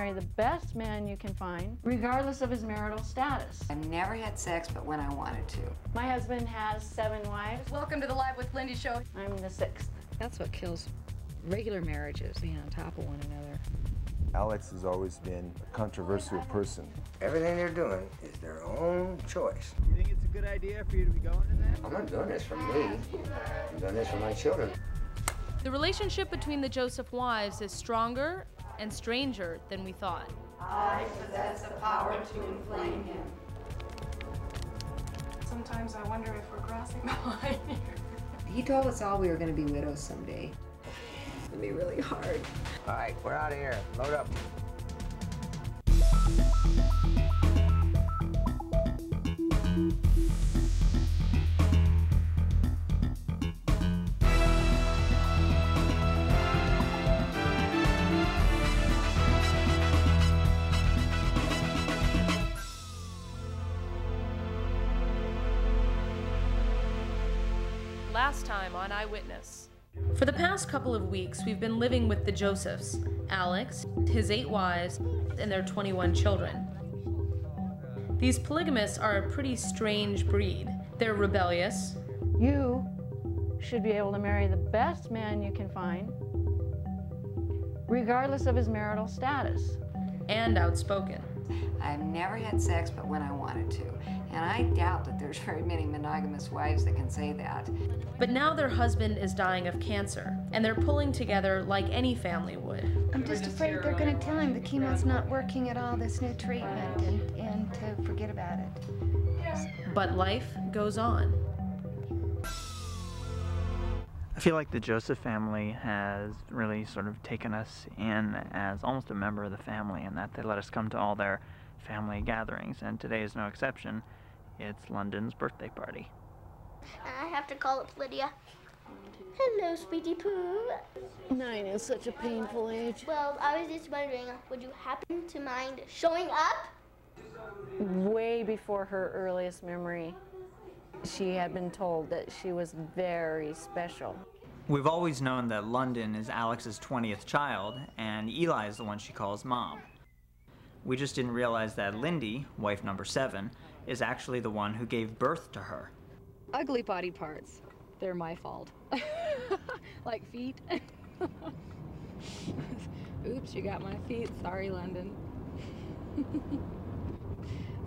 marry the best man you can find, regardless of his marital status. I've never had sex but when I wanted to. My husband has 7 wives. Welcome to the Live with Lindy show. I'm the 6th. That's what kills regular marriages, being on top of one another. Alex has always been a controversial person. Everything they're doing is their own choice. You think it's a good idea for you to be going in there? I'm not doing this for me. I'm doing this for my children. The relationship between the Joseph wives is stronger and stranger than we thought. I possess the power to inflame him. Sometimes I wonder if we're crossing the line here. He told us all we were going to be widows someday. It's going to be really hard. All right, we're out of here. Load up. Last time on Eyewitness. For the past couple of weeks, we've been living with the Josephs, Alex, his 8 wives, and their 21 children. These polygamists are a pretty strange breed. They're rebellious. You should be able to marry the best man you can find, regardless of his marital status. And outspoken. I've never had sex but when I wanted to. And I doubt that there's very many monogamous wives that can say that. But now their husband is dying of cancer, and they're pulling together like any family would. I'm just afraid they're going to tell him the chemo's not working at all, this new treatment, and to forget about it. But life goes on. I feel like the Joseph family has really sort of taken us in as almost a member of the family, in that they let us come to all their family gatherings, and today is no exception. It's London's birthday party. I have to call up Lydia. Hello, sweetie poo. 9 is such a painful age. Well, I was just wondering, would you happen to mind showing up? Way before her earliest memory, she had been told that she was very special. We've always known that London is Alex's 20th child, and Eli is the one she calls Mom. We just didn't realize that Lindy, wife number 7, is actually the one who gave birth to her. Ugly body parts. They're my fault. Like feet. Oops, you got my feet. Sorry, London.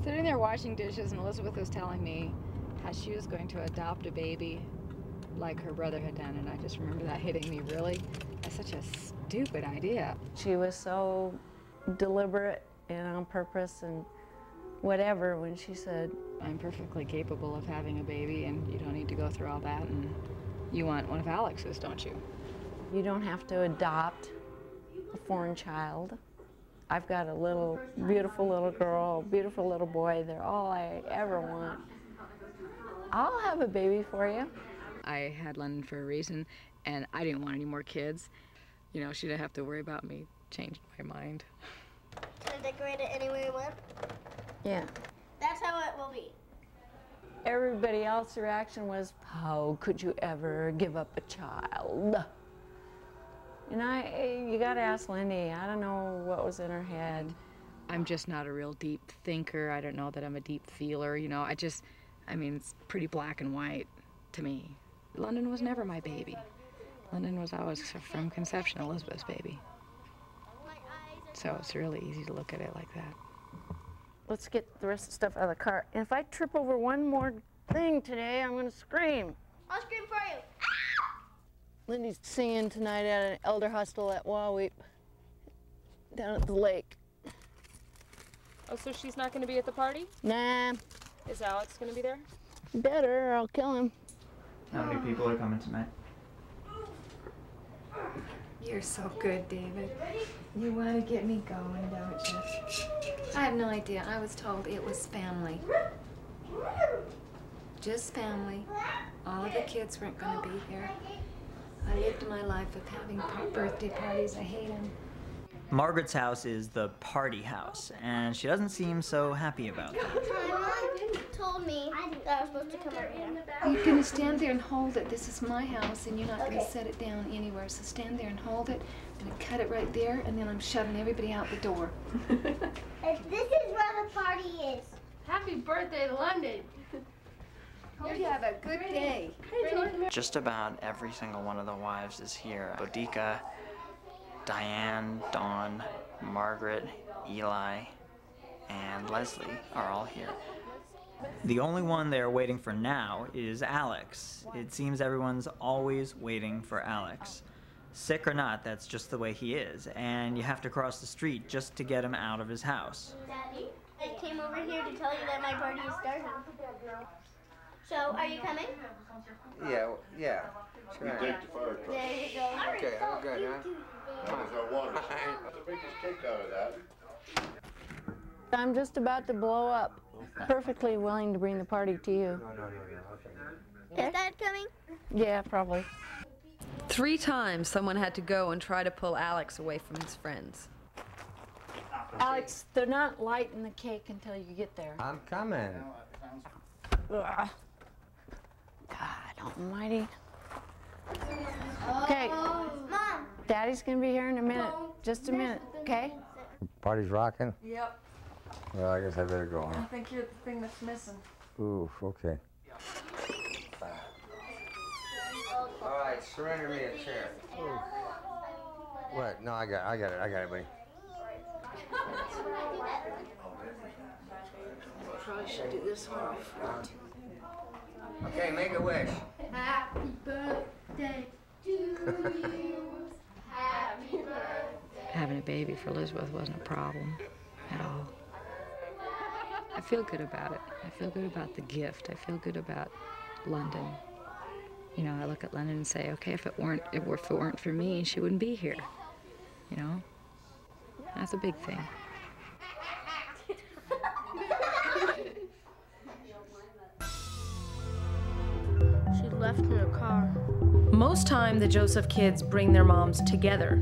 Sitting there washing dishes, and Elizabeth was telling me how she was going to adopt a baby like her brother had done, and I just remember that hitting me really as such a stupid idea. She was so deliberate and on purpose and whatever when she said, I'm perfectly capable of having a baby, and you don't need to go through all that, and you want one of Alex's, don't you? You don't have to adopt a foreign child. I've got a little, beautiful little girl, beautiful little boy. They're all I ever want. I'll have a baby for you. I had London for a reason, and I didn't want any more kids. You know, she didn't have to worry about me changing my mind. Can I decorate it any way you want? Yeah. That's how it will be. Everybody else's reaction was, how could you ever give up a child? And you gotta ask Lindy. I don't know what was in her head. I'm just not a real deep thinker. I don't know that I'm a deep feeler, you know. I mean, it's pretty black and white to me. London was never my baby. London was always, from conception, Elizabeth's baby. So it's really easy to look at it like that. Let's get the rest of the stuff out of the car. And if I trip over one more thing today, I'm gonna scream. I'll scream for you. Lindy's singing tonight at an elder hostel at Waweep, down at the lake. Oh, so she's not going to be at the party? Nah. Is Alex going to be there? Better, or I'll kill him. How many people are coming tonight? You're so good, David. You want to get me going, don't you? I have no idea. I was told it was family. Just family. All of the kids weren't going to be here. I lived my life of having birthday parties. I hate them. Margaret's house is the party house, and she doesn't seem so happy about that. My mom told me that I was supposed to come over here. You're going to stand there and hold it. This is my house, and you're not going to set it down anywhere. So stand there and hold it. I'm going to cut it right there, and then I'm shoving everybody out the door. This is where the party is. Happy birthday, London. Hope you have a good day. Just about every single one of the wives is here. Boudica, Diane, Dawn, Margaret, Eli, and Leslie are all here. The only one they're waiting for now is Alex. It seems everyone's always waiting for Alex. Sick or not, that's just the way he is, and you have to cross the street just to get him out of his house. Daddy, I came over here to tell you that my party is starting. So, are you coming? Yeah, yeah. Sure. There you go. Okay, I'm good, huh? The biggest kick out of that. I'm just about to blow up. Perfectly willing to bring the party to you. Is Dad coming? Yeah, probably. 3 times someone had to go and try to pull Alex away from his friends. Alex, they're not lighting the cake until you get there. I'm coming. Ugh. God almighty. Okay. Mom. Daddy's gonna be here in a minute. Just a minute, okay? Party's rocking? Yep. Well, I guess I better go, huh? I think you're the thing that's missing. Ooh, okay. All right, surrender me a chair. Ooh. What? No, I got it, buddy. Probably should do this one before. Okay, make a wish. Happy birthday to you. Happy birthday. Having a baby for Elizabeth wasn't a problem at all. I feel good about it. I feel good about the gift. I feel good about London. You know, I look at London and say, okay, if it weren't for me, she wouldn't be here. You know, that's a big thing. She left in her car. Most time, the Joseph kids bring their moms together,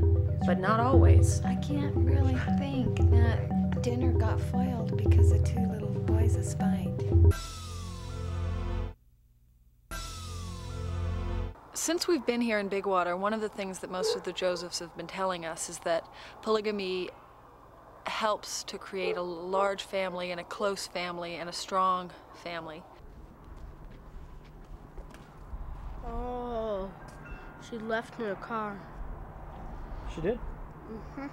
but not always. I can't really think that dinner got foiled because of 2 little boys' spite. Since we've been here in Bigwater, one of the things that most of the Josephs have been telling us is that polygamy helps to create a large family and a close family and a strong family. Oh, she left in her car. She did? Mm-hmm.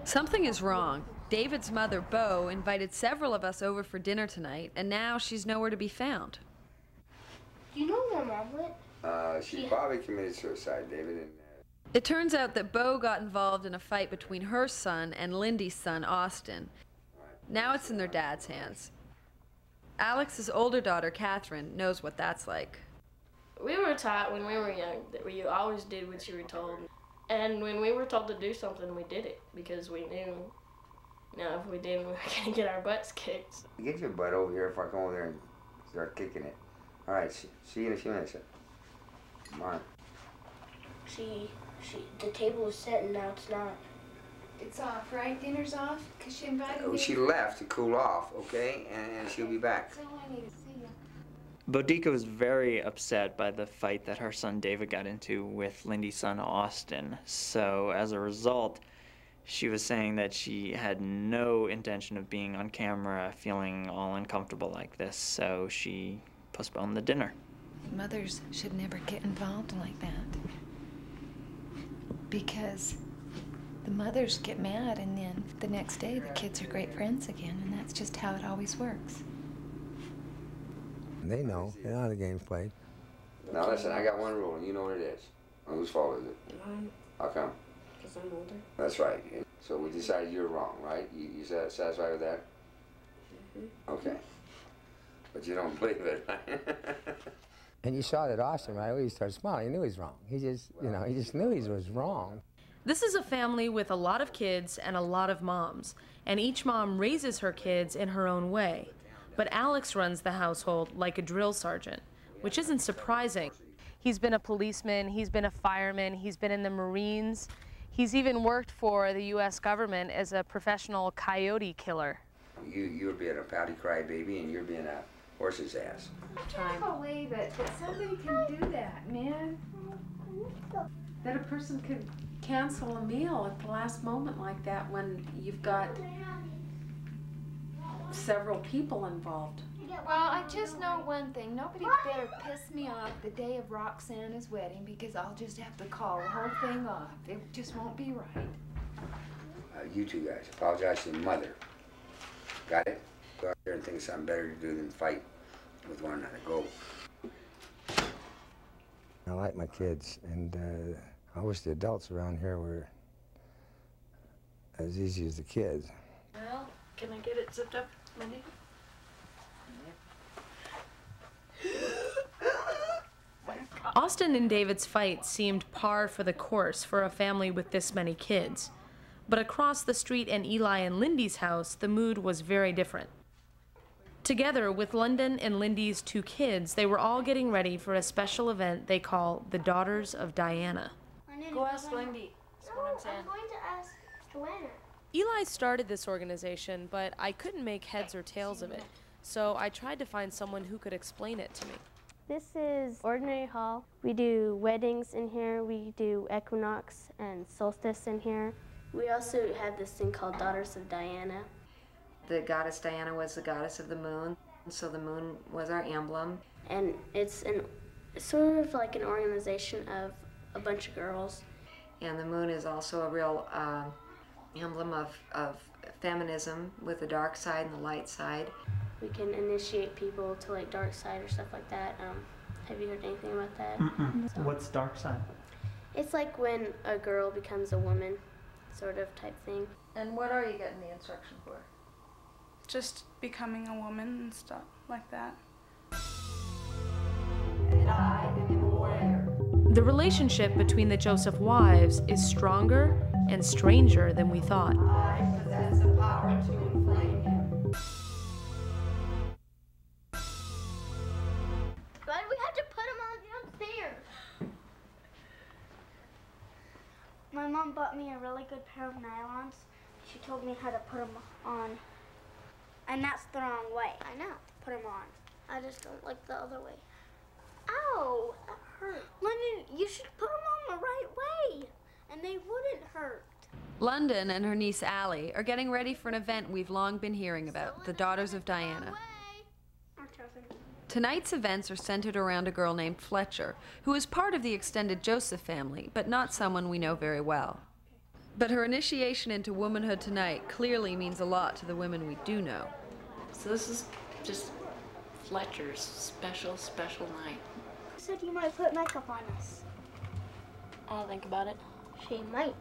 Something is wrong. David's mother, Bo, invited several of us over for dinner tonight, and now she's nowhere to be found. Do you know where Mom went? She probably committed suicide, David. And, It turns out that Bo got involved in a fight between her son and Lindy's son, Austin. Now it's in their dad's hands. Alex's older daughter, Catherine, knows what that's like. We were taught when we were young that you always did what you were told. And when we were told to do something, we did it because we knew, if we didn't, we were going to get our butts kicked. get your butt over here if I come over there and start kicking it. All right, see you in a few minutes. Come on. The table was set and now it's not. It's off, right? Dinner's off? Because she invited me. She left to cool off, okay? And she'll be back. So I need to see you. Boudica was very upset by the fight that her son David got into with Lindy's son Austin. So as a result, she was saying that she had no intention of being on camera feeling all uncomfortable like this, so she postponed the dinner. Mothers should never get involved like that. Because the mothers get mad and then the next day the kids are great friends again, and that's just how it always works. They know. They know how the game's played. Now listen, I got one rule, and you know what it is. Whose fault is it? Mine, How come? because I'm older. That's right. So we decided you're wrong, right? You satisfied with that? Mm-hmm. Okay. But you don't believe it, right? And you saw that Austin, right? He started smiling. He knew he was wrong. He just knew he was wrong. This is a family with a lot of kids and a lot of moms, and each mom raises her kids in her own way. But Alex runs the household like a drill sergeant, which isn't surprising. He's been a policeman, he's been a fireman, he's been in the Marines. He's even worked for the U.S. government as a professional coyote killer. You're being a pouty crybaby, and you're being a horse's ass. I can't believe it, that somebody can do that, man. That a person could cancel a meal at the last moment like that when you've got several people involved. Well, I just know one thing. Nobody better piss me off the day of Roxana's wedding, because I'll just have to call the whole thing off. It just won't be right. You two guys, apologize to your mother. Got it? Go out there and think of something better to do than fight with one another. Go. I like my kids, and I wish the adults around here were as easy as the kids. Well, can I get it zipped up, Lindy? Austin and David's fight seemed par for the course for a family with this many kids. But across the street in Eli and Lindy's house, the mood was very different. Together with London and Lindy's 2 kids, they were all getting ready for a special event they call the Daughters of Diana. Go ask Lindy. That's what I'm saying. I'm going to ask Joanna. Eli started this organization, but I couldn't make heads or tails of it, so I tried to find someone who could explain it to me. This is Ordinary Hall. We do weddings in here, we do equinox and solstice in here. We also have this thing called Daughters of Diana. The goddess Diana was the goddess of the moon, so the moon was our emblem. And it's sort of like an organization of a bunch of girls. And the moon is also a real emblem of feminism, with the dark side and the light side. We can initiate people to like dark side or stuff like that. Have you heard anything about that? So, what's dark side? It's like when a girl becomes a woman, sort of type thing. And what are you getting the instruction for? Just becoming a woman and stuff like that. The relationship between the Joseph wives is stronger and stranger than we thought. I possess the power to inflame him. Why do we have to put him on upstairs? My mom bought me a really good pair of nylons. She told me how to put them on. And that's the wrong way. I know, put them on. I just don't like the other way. Ow, that hurt. London, you should put them on the right way, and they wouldn't hurt. London and her niece Allie are getting ready for an event we've long been hearing about, the Daughters of Diana. Tonight's events are centered around a girl named Fletcher, who is part of the extended Joseph family, but not someone we know very well. But her initiation into womanhood tonight clearly means a lot to the women we do know. So this is just Fletcher's special night. You said you might put makeup on us. I'll think about it. She might.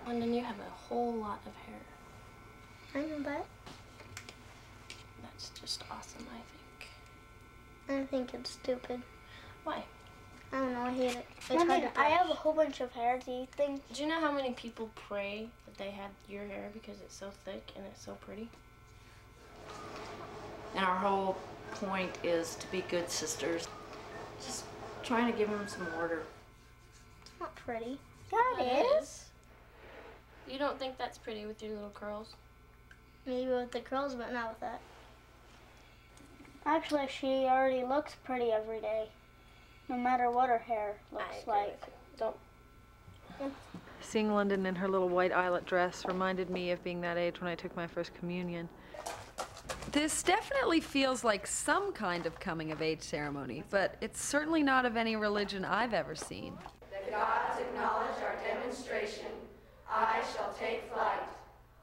London, you have a whole lot of hair. I know that. That's just awesome, I think. I think it's stupid. Why? I don't know, I hate it. It's hard to I have a whole bunch of hair. Do you think? Do you know how many people pray that they have your hair because it's so thick and it's so pretty? And our whole point is to be good sisters. Just trying to give them some order. It's not pretty. Yeah, it is. You don't think that's pretty with your little curls? Maybe with the curls, but not with that. Actually, she already looks pretty every day. No matter what her hair looks like. Don't. Yeah. Seeing London in her little white eyelet dress reminded me of being that age when I took my first communion. This definitely feels like some kind of coming-of-age ceremony, but it's certainly not of any religion I've ever seen. The gods acknowledge our demonstration. I shall take flight,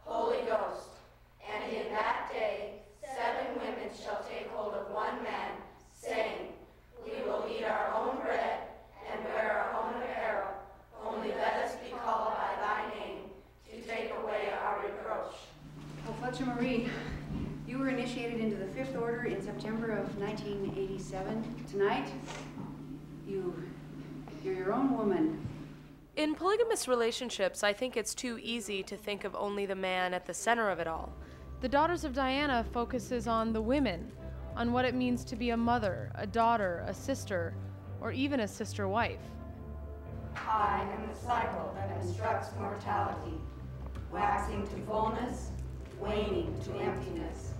Holy Ghost, and in that day 7 women shall take hold of one man, saying, we will eat our own bread and wear our own apparel. Only let us be called by thy name to take away our reproach. Well, Fletcher Marie, you were initiated into the 5th Order in September of 1987. Tonight, you're your own woman. In polygamous relationships, I think it's too easy to think of only the man at the center of it all. The Daughters of Diana focuses on the women, on what it means to be a mother, a daughter, a sister, or even a sister wife. I am the cycle that instructs mortality, waxing to fullness, waning to emptiness.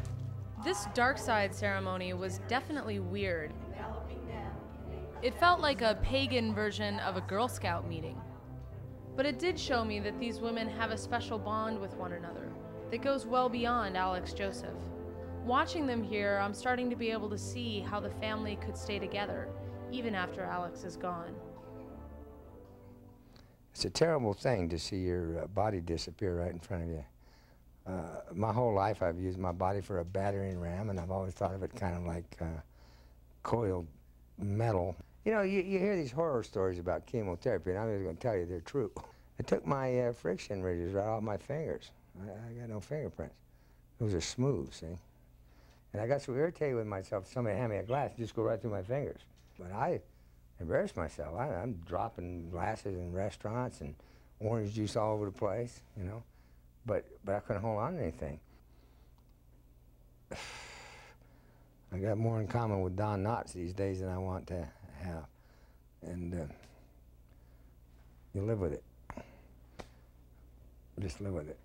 This dark side ceremony was definitely weird. It felt like a pagan version of a Girl Scout meeting. But it did show me that these women have a special bond with one another that goes well beyond Alex Joseph. Watching them here, I'm starting to be able to see how the family could stay together, even after Alex is gone. It's a terrible thing to see your body disappear right in front of you. My whole life I've used my body for a battering ram, and I've always thought of it kind of like coiled metal. You know, you hear these horror stories about chemotherapy, and I'm just going to tell you they're true. I took my friction ridges right off my fingers. I got no fingerprints. Those are smooth, see? And I got so irritated with myself, somebody hand me a glass, just go right through my fingers. But I embarrassed myself. I'm dropping glasses in restaurants and orange juice all over the place, you know? But I couldn't hold on to anything. I got more in common with Don Knotts these days than I want to have. And you live with it. Just live with it,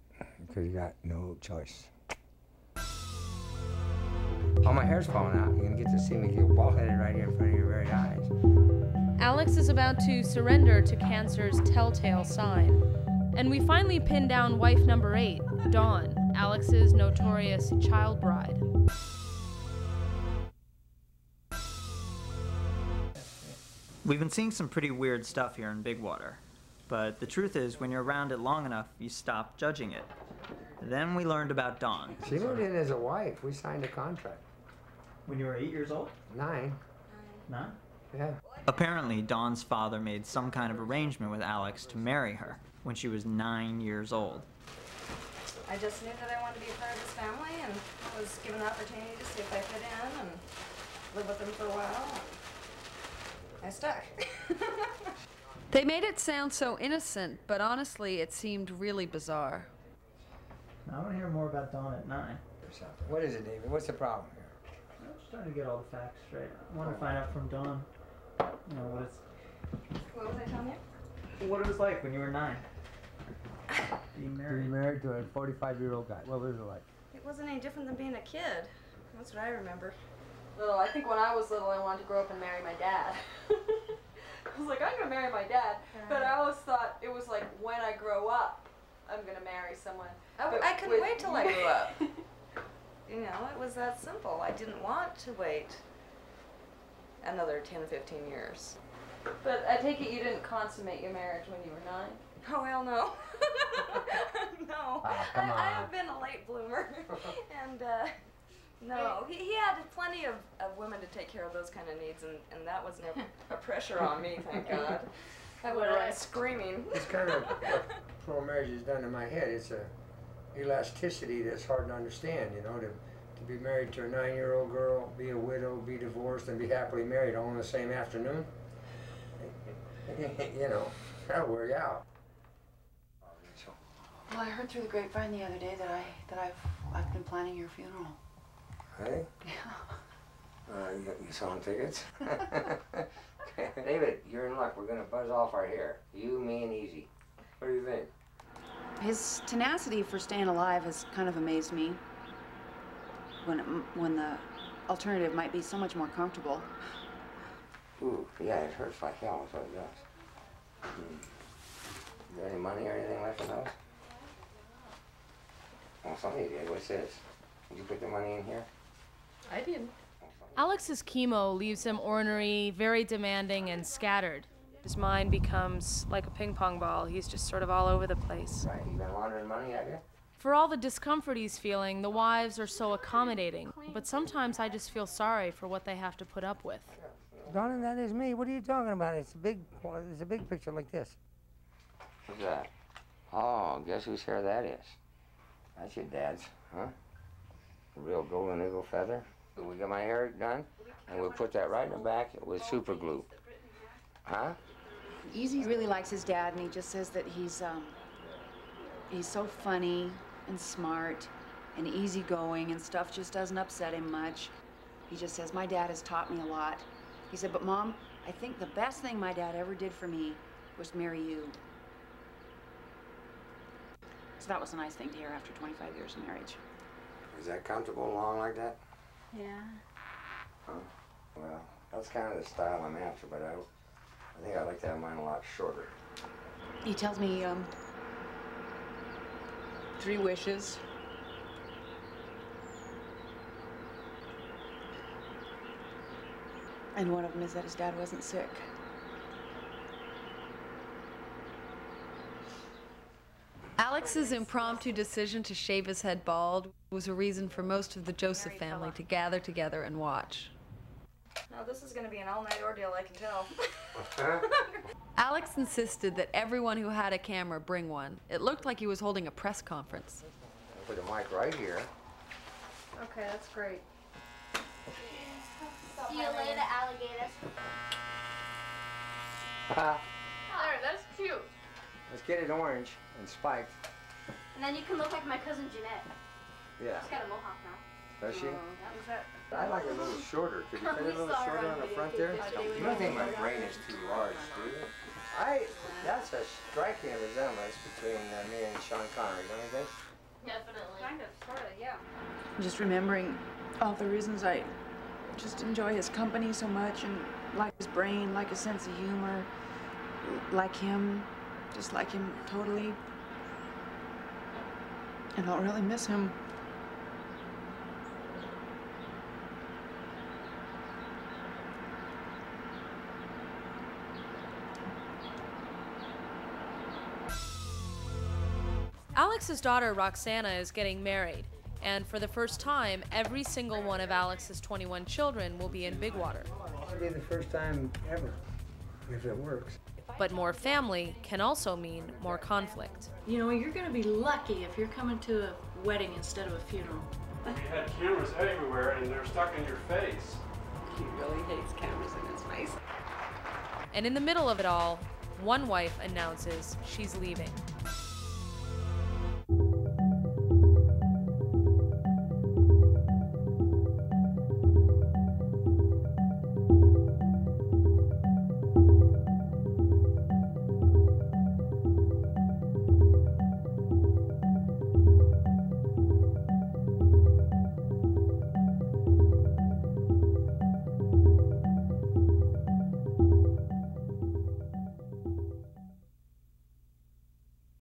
because you got no choice. All my hair's falling out. You're gonna get to see me get bald-headed right here in front of your very eyes. Alex is about to surrender to cancer's telltale sign. And we finally pin down wife number 8, Dawn, Alex's notorious child bride. We've been seeing some pretty weird stuff here in Big Water, but the truth is, when you're around it long enough, you stop judging it. Then we learned about Dawn. She moved in as a wife. We signed a contract. When you were 8 years old? 9. 9? Yeah. Apparently, Dawn's father made some kind of arrangement with Alex to marry her when she was 9 years old. I just knew that I wanted to be a part of this family, and I was given the opportunity to see if I fit in and live with them for a while. I stuck. They made it sound so innocent, but honestly, it seemed really bizarre. I want to hear more about Dawn at 9. What is it, David? What's the problem here? I'm just trying to get all the facts straight. I want to find out from Dawn, you know, What was I telling you? what it was like when you were 9. Being married. Being married to a 45-year-old guy. What was it like? It wasn't any different than being a kid. That's what I remember. I think when I was little, I wanted to grow up and marry my dad. I was like, I'm gonna marry my dad, but I always thought it was like, when I grow up, I'm gonna marry someone. I couldn't wait till I grew up. You know, it was that simple. I didn't want to wait another 10, 15 years. But I take it you didn't consummate your marriage when you were 9? Oh, hell no. No. Come on. I have been a late bloomer. And, no. He had plenty of women to take care of those kind of needs, and that was never a pressure on me, thank God. I would have run screaming. It's kind of what pro-marriage has done to my head. It's a elasticity that's hard to understand, you know, to be married to a 9-year-old girl, be a widow, be divorced, and be happily married all in the same afternoon. You know, that'll wear you out. Well, I heard through the grapevine the other day that I've been planning your funeral. Hey? Yeah. You selling tickets? David, you're in luck. We're gonna buzz off our hair. You, me, and Easy. What do you think? His tenacity for staying alive has kind of amazed me. When the alternative might be so much more comfortable. Ooh, yeah, it hurts like hell. That's what it does. Is there any money or anything left in those? Well, somebody did. What's this? Did you put the money in here? I did. Alex's chemo leaves him ornery, very demanding, and scattered. His mind becomes like a ping pong ball. He's just sort of all over the place. Right, you been laundering money, have you? For all the discomfort he's feeling, the wives are so accommodating, but sometimes I just feel sorry for what they have to put up with. Donna, that is me. What are you talking about? It's a big picture like this. What's that? Oh, guess whose hair that is? That's your dad's, huh? A real golden eagle feather. We got my hair done, and we'll put that right in the back with super glue. Huh? Easy really likes his dad, and he just says that he's so funny and smart and easygoing, and stuff just doesn't upset him much. He just says, my dad has taught me a lot. He said, but Mom, I think the best thing my dad ever did for me was to marry you. So that was a nice thing to hear after 25 years of marriage. Is that comfortable long like that? Yeah. Huh? Well, that's kind of the style I'm after, but I think I'd like to have mine a lot shorter. He tells me, 3 wishes. And one of them is that his dad wasn't sick. Alex's impromptu decision to shave his head bald was a reason for most of the Joseph family to gather together and watch. Now this is going to be an all-night ordeal, I can tell. Alex insisted that everyone who had a camera bring one. It looked like he was holding a press conference. I'll put the mic right here. Okay, that's great. See you later, alligators. There, that's cute. Let's get it orange and spiked. And then you can look like my cousin Jeanette. Yeah. She's got a mohawk now. Does she? Is that... I like it a little shorter. Could you cut it a little shorter on the front there? You don't think my brain is too large, do you? That's a striking resemblance between me and Sean Connery, don't you think? Definitely. Kind of, sort of, yeah. Just remembering all the reasons I just enjoy his company so much and like his brain, like his sense of humor, like him, just like him totally. And I'll really miss him. Alex's daughter, Roxana, is getting married, and for the first time, every single one of Alex's 21 children will be in Big Water. It'll be the first time ever, if it works. But more family can also mean more conflict. You know, you're going to be lucky if you're coming to a wedding instead of a funeral. We had cameras everywhere, and they're stuck in your face. He really hates cameras, and it's nice. And in the middle of it all, one wife announces she's leaving.